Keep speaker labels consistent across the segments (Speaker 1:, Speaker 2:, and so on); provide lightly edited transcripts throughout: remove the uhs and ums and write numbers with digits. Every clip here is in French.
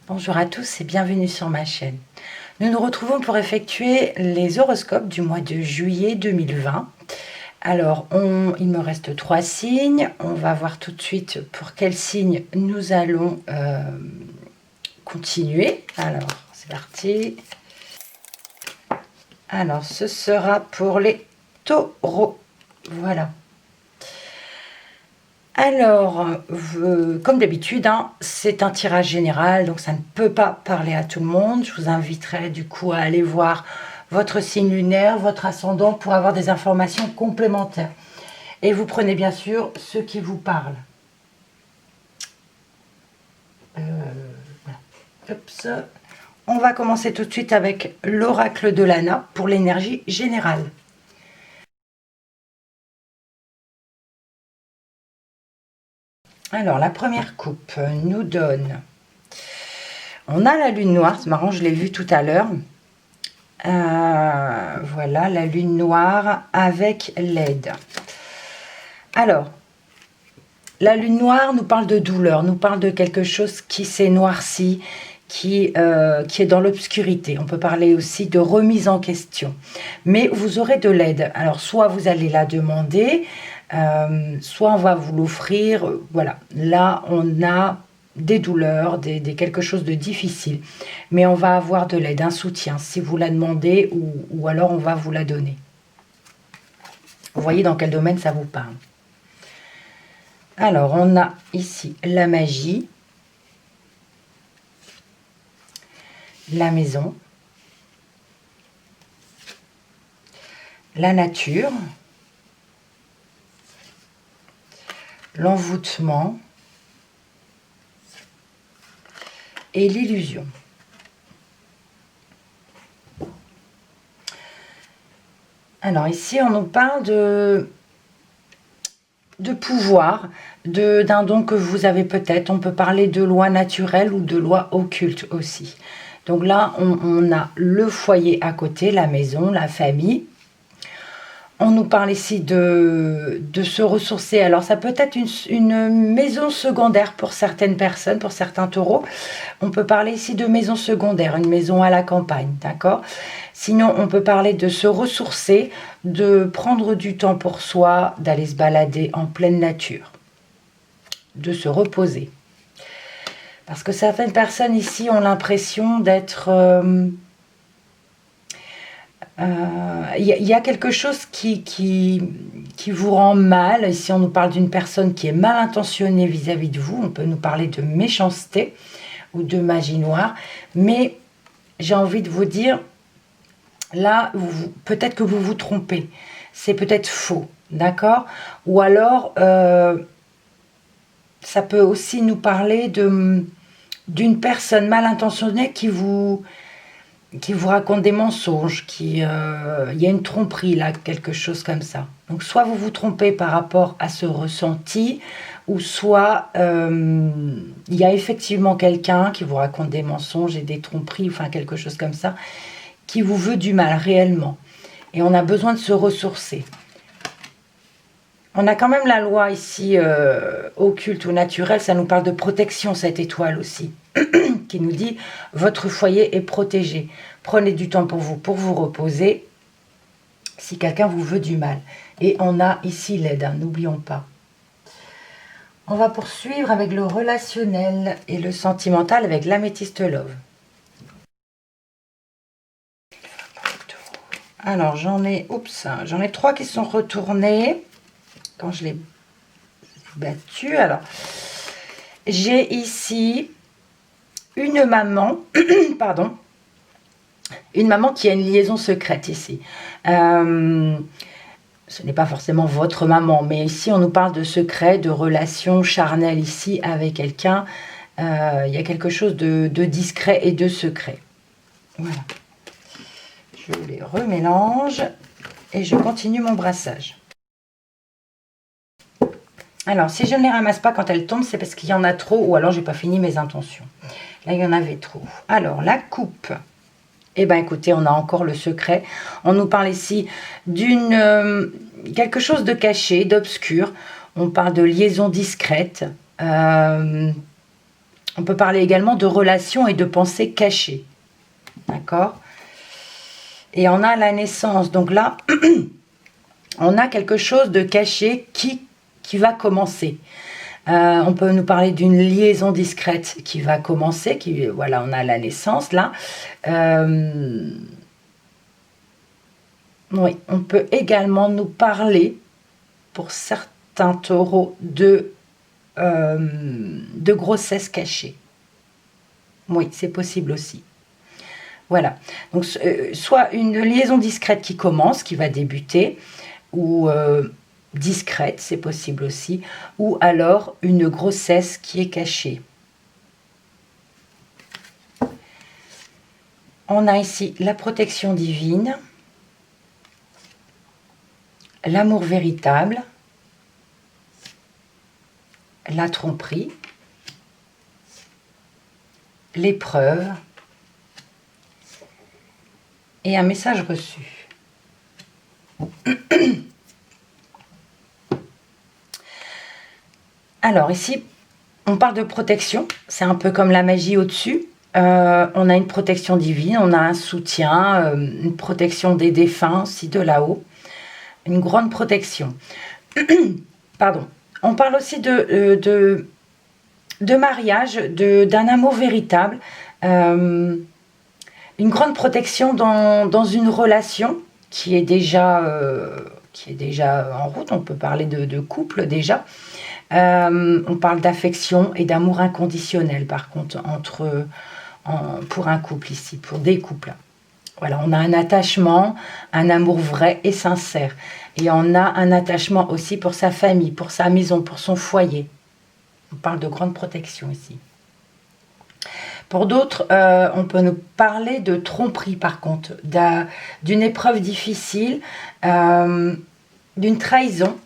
Speaker 1: Bonjour à tous et bienvenue sur ma chaîne. Nous nous retrouvons pour effectuer les horoscopes du mois de juillet 2020. Alors, il me reste 3 signes. On va voir tout de suite pour quel signe nous allons continuer. Alors, c'est parti. Alors, ce sera pour les taureaux. Voilà. Alors, comme d'habitude, c'est un tirage général, donc ça ne peut pas parler à tout le monde. Je vous inviterai du coup à aller voir votre signe lunaire, votre ascendant, pour avoir des informations complémentaires. Et vous prenez bien sûr ce qui vous parle. Voilà. Oups. On va commencer tout de suite avec l'oracle de Lana pour l'énergie générale. Alors, la première coupe nous donne... On a la lune noire, c'est marrant, je l'ai vu tout à l'heure. Voilà, la lune noire avec l'aide. Alors, la lune noire nous parle de douleur, nous parle de quelque chose qui s'est noirci, qui est dans l'obscurité. On peut parler aussi de remise en question. Mais vous aurez de l'aide. Alors, soit vous allez la demander, soit on va vous l'offrir. Voilà, là, on a des douleurs, quelque chose de difficile. Mais on va avoir de l'aide, un soutien, si vous la demandez, ou alors on va vous la donner. Vous voyez dans quel domaine ça vous parle. Alors, on a ici la magie, la maison, la nature, l'envoûtement et l'illusion. Alors ici, on nous parle de pouvoir, d'un don que vous avez peut-être. On peut parler de loi naturelle ou de loi occulte aussi. Donc là, on a le foyer à côté, la maison, la famille. On nous parle ici de se ressourcer. Alors, ça peut être une maison secondaire pour certaines personnes, pour certains taureaux. On peut parler ici de maison secondaire, une maison à la campagne, d'accord? Sinon, on peut parler de se ressourcer, de prendre du temps pour soi, d'aller se balader en pleine nature, de se reposer. Parce que certaines personnes ici ont l'impression d'être... y a quelque chose qui vous rend mal. Ici, on nous parle d'une personne qui est mal intentionnée vis-à-vis de vous. On peut nous parler de méchanceté ou de magie noire. Mais j'ai envie de vous dire, là, peut-être que vous vous trompez. C'est peut-être faux, d'accord? Ou alors, ça peut aussi nous parler d'une personne mal intentionnée qui vous raconte des mensonges, il y a une tromperie là, quelque chose comme ça. Donc soit vous vous trompez par rapport à ce ressenti, ou soit il y a effectivement quelqu'un qui vous raconte des mensonges et des tromperies, enfin quelque chose comme ça, qui vous veut du mal réellement. Et on a besoin de se ressourcer. On a quand même la loi ici, occulte ou naturelle, ça nous parle de protection, cette étoile aussi, qui nous dit « Votre foyer est protégé. Prenez du temps pour vous reposer, si quelqu'un vous veut du mal. » Et on a ici l'aide, n'oublions pas. On va poursuivre avec le relationnel et le sentimental avec l'améthyste love. Alors, j'en ai 3 qui sont retournés. Quand je l'ai battu, alors j'ai ici une maman, pardon, une maman qui a une liaison secrète ici. Ce n'est pas forcément votre maman, mais ici on nous parle de secret, de relation charnelle ici avec quelqu'un. Il y a quelque chose de discret et de secret. Voilà. Je les remélange et je continue mon brassage. Alors, si je ne les ramasse pas quand elles tombent, c'est parce qu'il y en a trop, ou alors j'ai pas fini mes intentions. Là, il y en avait trop. Alors, la coupe. Eh bien, écoutez, on a encore le secret. On nous parle ici quelque chose de caché, d'obscur. On parle de liaison discrète. On On peut parler également de relations et de pensées cachées. D'accord? Et on a la naissance. Donc là, on a quelque chose de caché qui va commencer. On peut nous parler d'une liaison discrète qui va commencer. Voilà, on a la naissance là. Oui, on peut également nous parler, pour certains taureaux, de grossesse cachée. Oui, c'est possible aussi. Voilà. Donc, soit une liaison discrète qui commence, qui va débuter, ou discrète, c'est possible aussi, ou alors une grossesse qui est cachée. On a ici la protection divine, l'amour véritable, la tromperie, l'épreuve et un message reçu. Alors ici, on parle de protection, c'est un peu comme la magie au-dessus. On a une protection divine, on a un soutien, une protection des défunts aussi de là-haut, une grande protection. Pardon. On parle aussi de mariage, d'un amour véritable, une grande protection dans une relation qui est déjà en route. On peut parler de couple déjà. On parle d'affection et d'amour inconditionnel par contre pour un couple ici, pour des couples. Voilà, on a un attachement, un amour vrai et sincère. Et on a un attachement aussi pour sa famille, pour sa maison, pour son foyer. On parle de grande protection ici. Pour d'autres, on peut nous parler de tromperie par contre, d'une épreuve difficile, d'une trahison.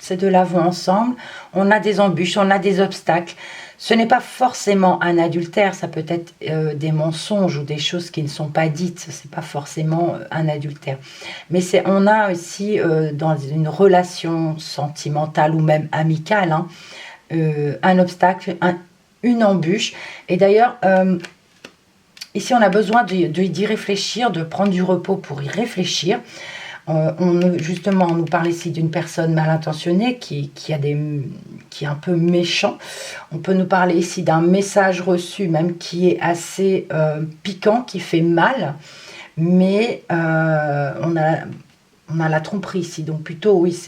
Speaker 1: Ces deux-là vont ensemble. On a des embûches, on a des obstacles. Ce n'est pas forcément un adultère, ça peut être des mensonges ou des choses qui ne sont pas dites. Ce n'est pas forcément un adultère. Mais on a aussi dans une relation sentimentale ou même amicale, hein, un obstacle, une embûche. Et d'ailleurs, ici on a besoin d'y réfléchir, de prendre du repos pour y réfléchir. Justement, on nous parle ici d'une personne mal intentionnée qui est un peu méchant. On peut nous parler ici d'un message reçu même qui est assez piquant, qui fait mal. Mais on a la tromperie ici. Donc plutôt, oui,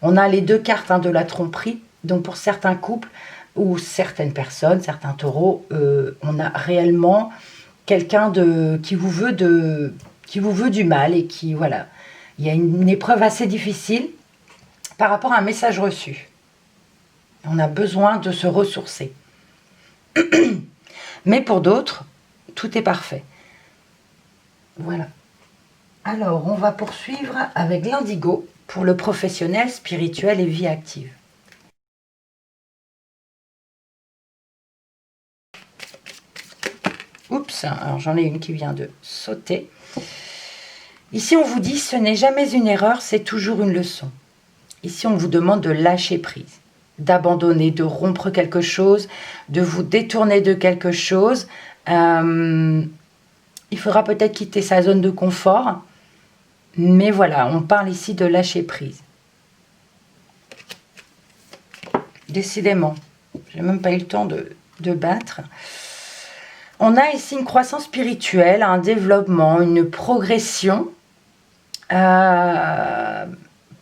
Speaker 1: on a les deux cartes hein, de la tromperie. Donc pour certains couples ou certaines personnes, certains taureaux, on a réellement quelqu'un qui vous veut du mal et qui, voilà... Il y a une épreuve assez difficile par rapport à un message reçu. On a besoin de se ressourcer. Mais pour d'autres, tout est parfait. Voilà. Alors, on va poursuivre avec l'indigo pour le professionnel, spirituel et vie active. Oups, alors j'en ai une qui vient de sauter. Ici, on vous dit, ce n'est jamais une erreur, c'est toujours une leçon. Ici, on vous demande de lâcher prise, d'abandonner, de rompre quelque chose, de vous détourner de quelque chose. Il faudra peut-être quitter sa zone de confort, mais voilà, on parle ici de lâcher prise. Décidément, je n'ai même pas eu le temps de battre. On a ici une croissance spirituelle, un développement, une progression. Par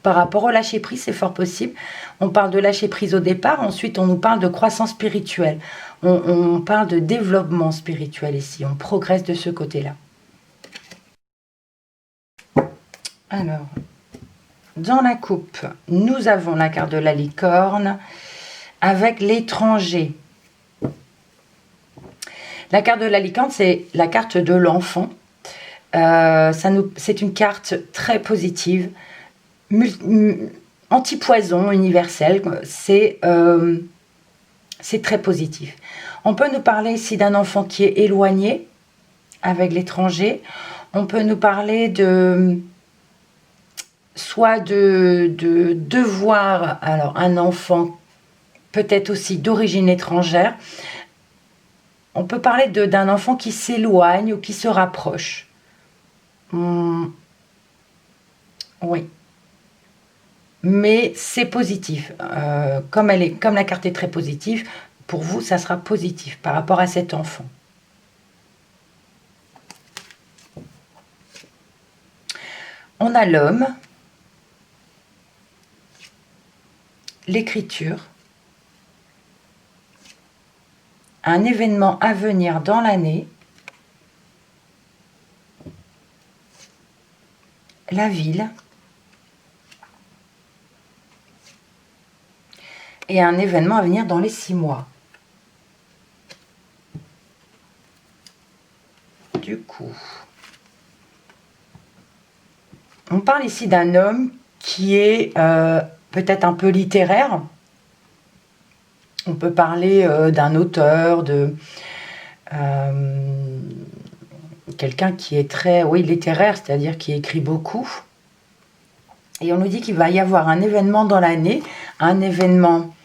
Speaker 1: rapport au lâcher prise, c'est fort possible. On parle de lâcher prise au départ, ensuite on nous parle de croissance spirituelle. On parle de développement spirituel ici, on progresse de ce côté-là. Alors, dans la coupe, nous avons la carte de la licorne avec l'étranger. La carte de la licorne, c'est la carte de l'enfant. C'est une carte très positive, anti-poison, universelle. C'est très positif. On peut nous parler ici d'un enfant qui est éloigné avec l'étranger. On peut nous parler soit de voir alors un enfant peut-être aussi d'origine étrangère, On peut parler d'un enfant qui s'éloigne ou qui se rapproche. Oui. Mais c'est positif. Comme la carte est très positive, pour vous, ça sera positif par rapport à cet enfant. On a l'homme, l'écriture, un événement à venir dans l'année, la ville et un événement à venir dans les 6 mois. Du coup, on parle ici d'un homme qui est peut-être un peu littéraire. On peut parler d'un auteur, de quelqu'un qui est très, oui, littéraire, c'est-à-dire qui écrit beaucoup. Et on nous dit qu'il va y avoir un événement dans l'année, un événement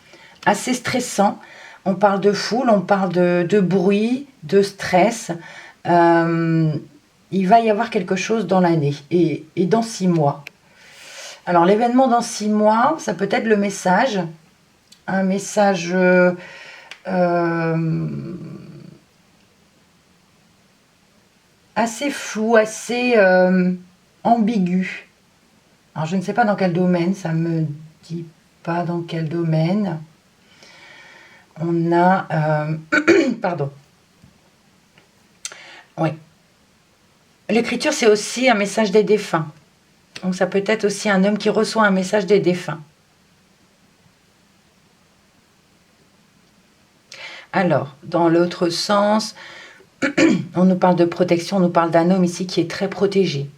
Speaker 1: assez stressant. On parle de foule, on parle de bruit, de stress. Il va y avoir quelque chose dans l'année et dans 6 mois. Alors l'événement dans 6 mois, ça peut être le message, un message assez flou, assez ambigu. Alors je ne sais pas dans quel domaine, ça me dit pas dans quel domaine. On a pardon. Oui. L'écriture, c'est aussi un message des défunts. Donc ça peut être aussi un homme qui reçoit un message des défunts. Alors, dans l'autre sens, on nous parle de protection, on nous parle d'un homme ici qui est très protégé.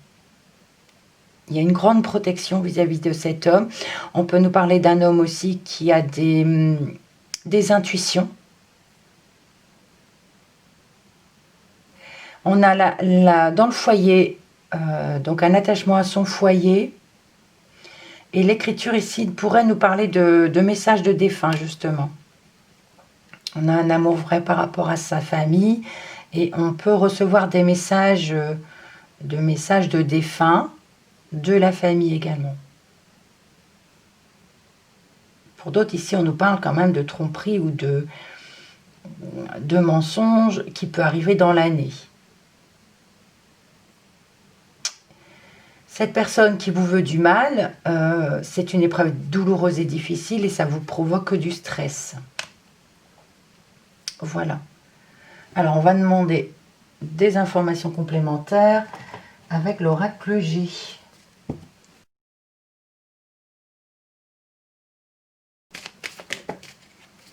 Speaker 1: Il y a une grande protection vis-à-vis de cet homme. On peut nous parler d'un homme aussi qui a des intuitions. On a dans le foyer, donc un attachement à son foyer. Et l'écriture ici pourrait nous parler de messages de défunts, justement. On a un amour vrai par rapport à sa famille. Et on peut recevoir des messages de défunts, de la famille également. Pour d'autres, ici, on nous parle quand même de tromperie ou de mensonges qui peut arriver dans l'année. Cette personne qui vous veut du mal, c'est une épreuve douloureuse et difficile et ça vous provoque du stress. Voilà. Alors, on va demander des informations complémentaires avec l'oracle J.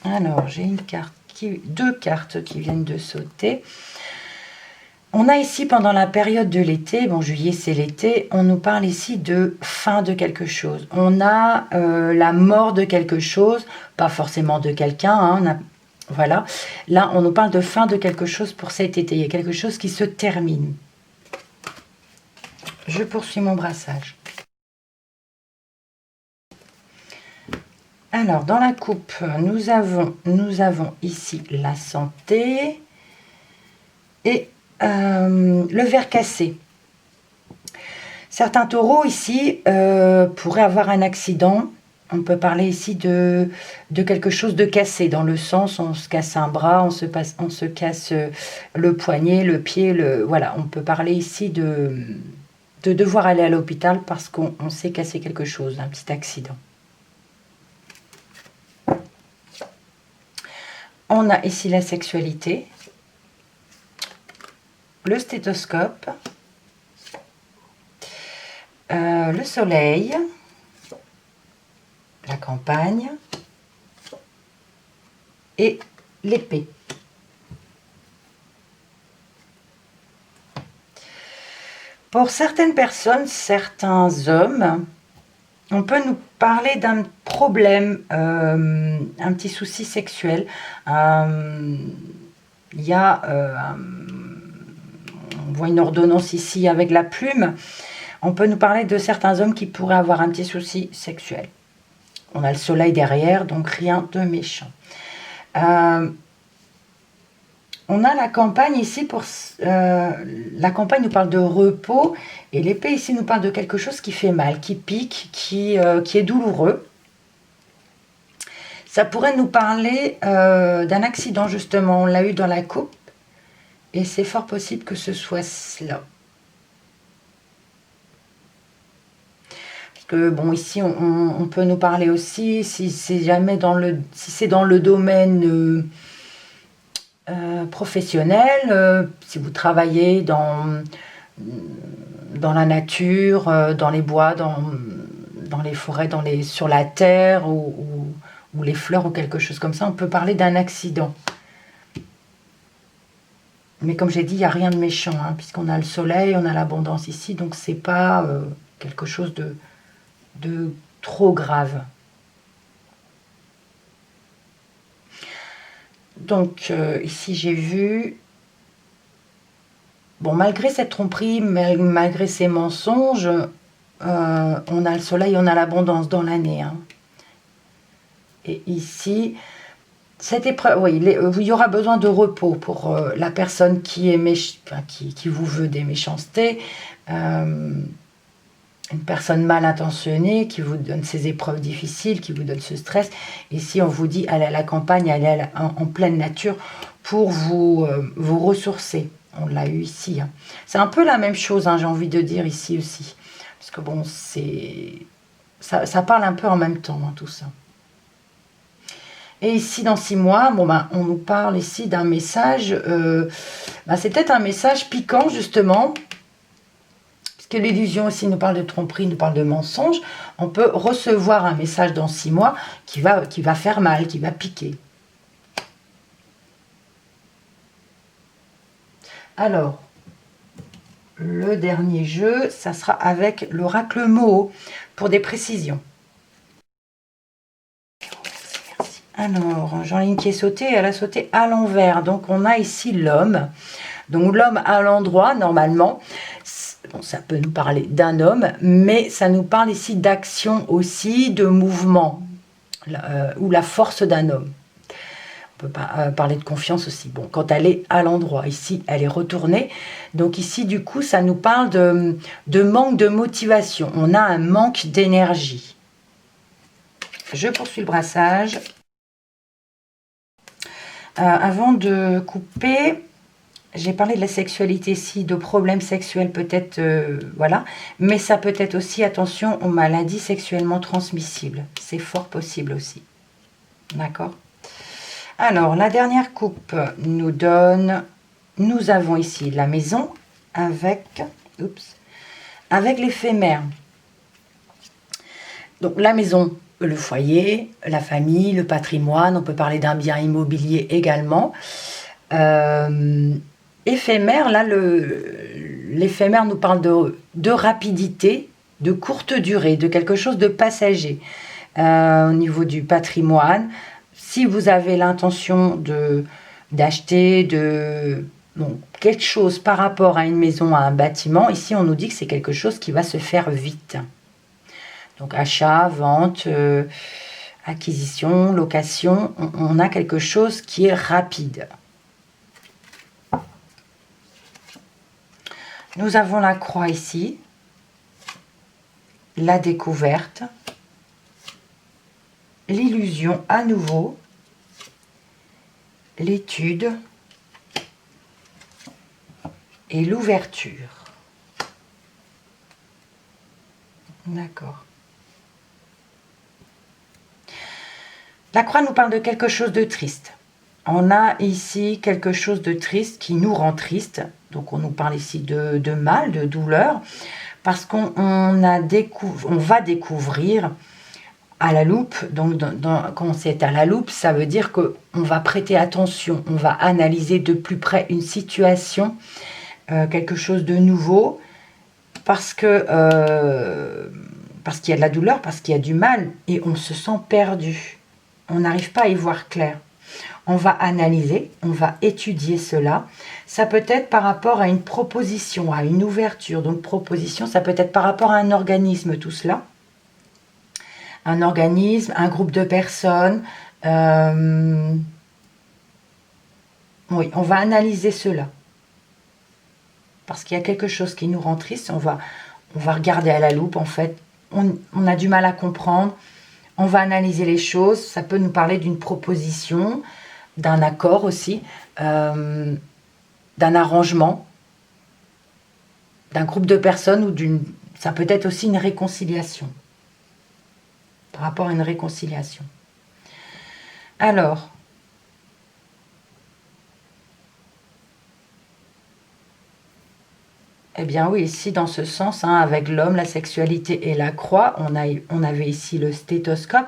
Speaker 1: Alors, j'ai deux cartes qui viennent de sauter. On a ici, pendant la période de l'été, bon, juillet c'est l'été, on nous parle ici de fin de quelque chose. On a la mort de quelque chose, pas forcément de quelqu'un, hein, voilà. Là, on nous parle de fin de quelque chose pour cet été. Il y a quelque chose qui se termine. Je poursuis mon brassage. Alors, dans la coupe, nous avons ici la santé et le verre cassé. Certains taureaux ici pourraient avoir un accident. On peut parler ici de quelque chose de cassé, dans le sens on se casse un bras, on se casse le poignet, le pied, voilà. On peut parler ici de devoir aller à l'hôpital parce qu'on s'est cassé quelque chose, un petit accident. On a ici la sexualité, le stéthoscope, le soleil, la campagne et l'épée. Pour certaines personnes, certains hommes, on peut nous parler d'un problème, un petit souci sexuel. Il y a, on voit une ordonnance ici avec la plume. On peut nous parler de certains hommes qui pourraient avoir un petit souci sexuel. On a le soleil derrière, donc rien de méchant. On a la campagne ici pour... la campagne nous parle de repos et l'épée ici nous parle de quelque chose qui fait mal, qui pique, qui est douloureux. Ça pourrait nous parler d'un accident justement, on l'a eu dans la coupe et c'est fort possible que ce soit cela. Parce que bon ici on peut nous parler aussi si c'est jamais dans le... si c'est dans le domaine... professionnel, si vous travaillez dans la nature, dans les bois, dans les forêts, sur la terre ou les fleurs ou quelque chose comme ça, on peut parler d'un accident. Mais comme j'ai dit, il n'y a rien de méchant, hein, puisqu'on a le soleil, on a l'abondance ici, donc c'est pas quelque chose de trop grave. Donc ici j'ai vu, bon malgré cette tromperie, malgré ces mensonges, on a le soleil, on a l'abondance dans l'année. Hein. Et ici, cette épreuve, oui, il y aura besoin de repos pour la personne qui vous veut des méchancetés, une personne mal intentionnée qui vous donne ces épreuves difficiles, qui vous donne ce stress. Ici, on vous dit, allez à la campagne, allez en pleine nature pour vous ressourcer. On l'a eu ici. Hein. C'est un peu la même chose, hein, j'ai envie de dire ici aussi. Parce que bon, ça parle un peu en même temps, hein, tout ça. Et ici, dans 6 mois, bon, ben, on nous parle ici d'un message. C'est peut-être un message piquant, justement. Que l'illusion aussi nous parle de tromperie, nous parle de mensonge, on peut recevoir un message dans 6 mois qui va faire mal, qui va piquer. Alors, le dernier jeu, ça sera avec l'oracle Moho pour des précisions. Alors, Jean-Line qui est sautée, elle a sauté à l'envers. Donc, on a ici l'homme. Donc, l'homme à l'endroit, normalement. Bon, ça peut nous parler d'un homme, mais ça nous parle ici d'action aussi, de mouvement, ou la force d'un homme. On peut parler de confiance aussi. Bon, quand elle est à l'endroit, ici, elle est retournée. Donc ici, du coup, ça nous parle de manque de motivation. On a un manque d'énergie. Je poursuis le brassage. Avant de couper... J'ai parlé de la sexualité ici, de problèmes sexuels peut-être, voilà. Mais ça peut être aussi, attention, aux maladies sexuellement transmissibles. C'est fort possible aussi. D'accord? Alors, la dernière coupe nous donne... Nous avons ici la maison avec l'éphémère. Donc, la maison, le foyer, la famille, le patrimoine. On peut parler d'un bien immobilier également. Éphémère, là, l'éphémère nous parle de rapidité, de courte durée, de quelque chose de passager. Au niveau du patrimoine, si vous avez l'intention d'acheter quelque chose par rapport à une maison, à un bâtiment, ici on nous dit que c'est quelque chose qui va se faire vite. Donc achat, vente, acquisition, location, on a quelque chose qui est rapide. Nous avons la croix ici, la découverte, l'illusion à nouveau, l'étude et l'ouverture. D'accord. La croix nous parle de quelque chose de triste. On a ici quelque chose de triste qui nous rend triste. Donc on nous parle ici de mal, de douleur, parce qu'on va découvrir à la loupe. Donc quand c'est à la loupe, ça veut dire qu'on va prêter attention, on va analyser de plus près une situation, quelque chose de nouveau, parce qu'il y a de la douleur, parce qu'il y a du mal, et on se sent perdu. On n'arrive pas à y voir clair. On va analyser, on va étudier cela. Ça peut être par rapport à une proposition, à une ouverture. Donc proposition, ça peut être par rapport à un organisme, tout cela. Un organisme, un groupe de personnes. Oui, on va analyser cela. Parce qu'il y a quelque chose qui nous rend triste, on va regarder à la loupe, en fait. On a du mal à comprendre. On va analyser les choses. Ça peut nous parler d'une proposition, d'un accord aussi, d'un arrangement, d'un groupe de personnes ou ça peut être aussi une réconciliation. Par rapport à une réconciliation. Alors, eh bien oui, ici dans ce sens, hein, avec l'homme, la sexualité et la croix, on avait ici le stéthoscope.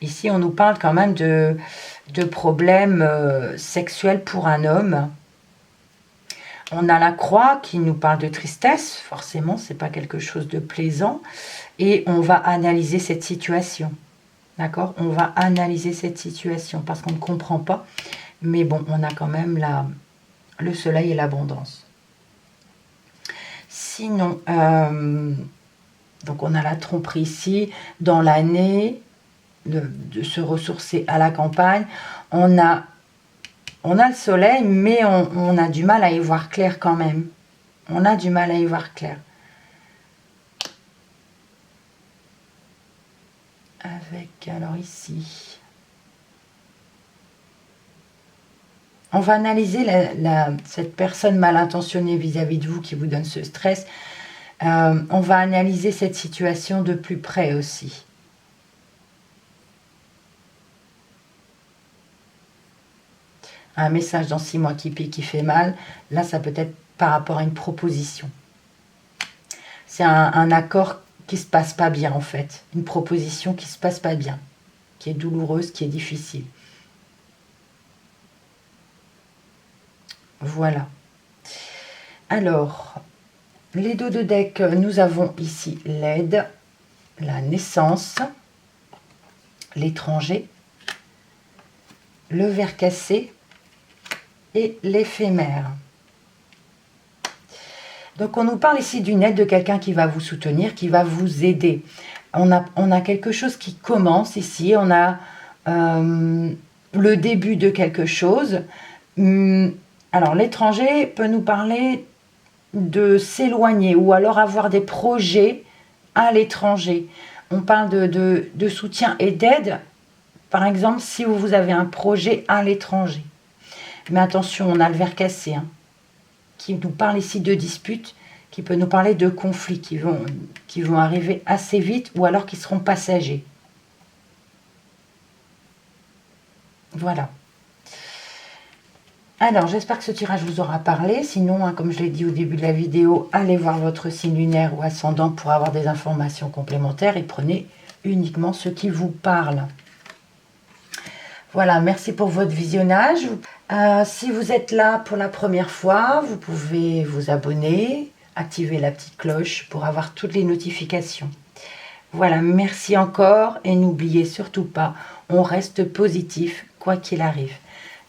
Speaker 1: Ici, on nous parle quand même de problèmes sexuels pour un homme. On a la croix qui nous parle de tristesse, forcément, c'est pas quelque chose de plaisant. Et on va analyser cette situation. D'accord? On va analyser cette situation parce qu'on ne comprend pas. Mais bon, on a quand même le soleil et l'abondance. Sinon, donc on a la tromperie ici. Dans l'année, de se ressourcer à la campagne. On a le soleil, mais on a du mal à y voir clair quand même. On a du mal à y voir clair. Avec, alors ici, on va analyser cette personne mal intentionnée vis-à-vis de vous qui vous donne ce stress. On va analyser cette situation de plus près aussi. Un message dans 6 mois qui pique, qui fait mal. Là, ça peut être par rapport à une proposition. C'est un accord qui se passe pas bien en fait. Une proposition qui se passe pas bien. Qui est douloureuse, qui est difficile. Voilà. Alors, les dos de deck, nous avons ici l'aide, la naissance, l'étranger, le ver cassé et l'éphémère. Donc on nous parle ici d'une aide de quelqu'un qui va vous soutenir, qui va vous aider. On a quelque chose qui commence ici, on a le début de quelque chose. Alors l'étranger peut nous parler de s'éloigner ou alors avoir des projets à l'étranger. On parle de soutien et d'aide, par exemple si vous avez un projet à l'étranger. Mais attention, on a le ver cassé, hein, qui nous parle ici de disputes, qui peut nous parler de conflits qui vont arriver assez vite ou alors qui seront passagers. Voilà. Alors, j'espère que ce tirage vous aura parlé. Sinon, hein, comme je l'ai dit au début de la vidéo, allez voir votre signe lunaire ou ascendant pour avoir des informations complémentaires et prenez uniquement ce qui vous parle. Voilà, merci pour votre visionnage. Si vous êtes là pour la première fois, vous pouvez vous abonner, activer la petite cloche pour avoir toutes les notifications. Voilà, merci encore et n'oubliez surtout pas, on reste positif quoi qu'il arrive.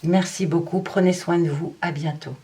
Speaker 1: Merci beaucoup, prenez soin de vous, à bientôt.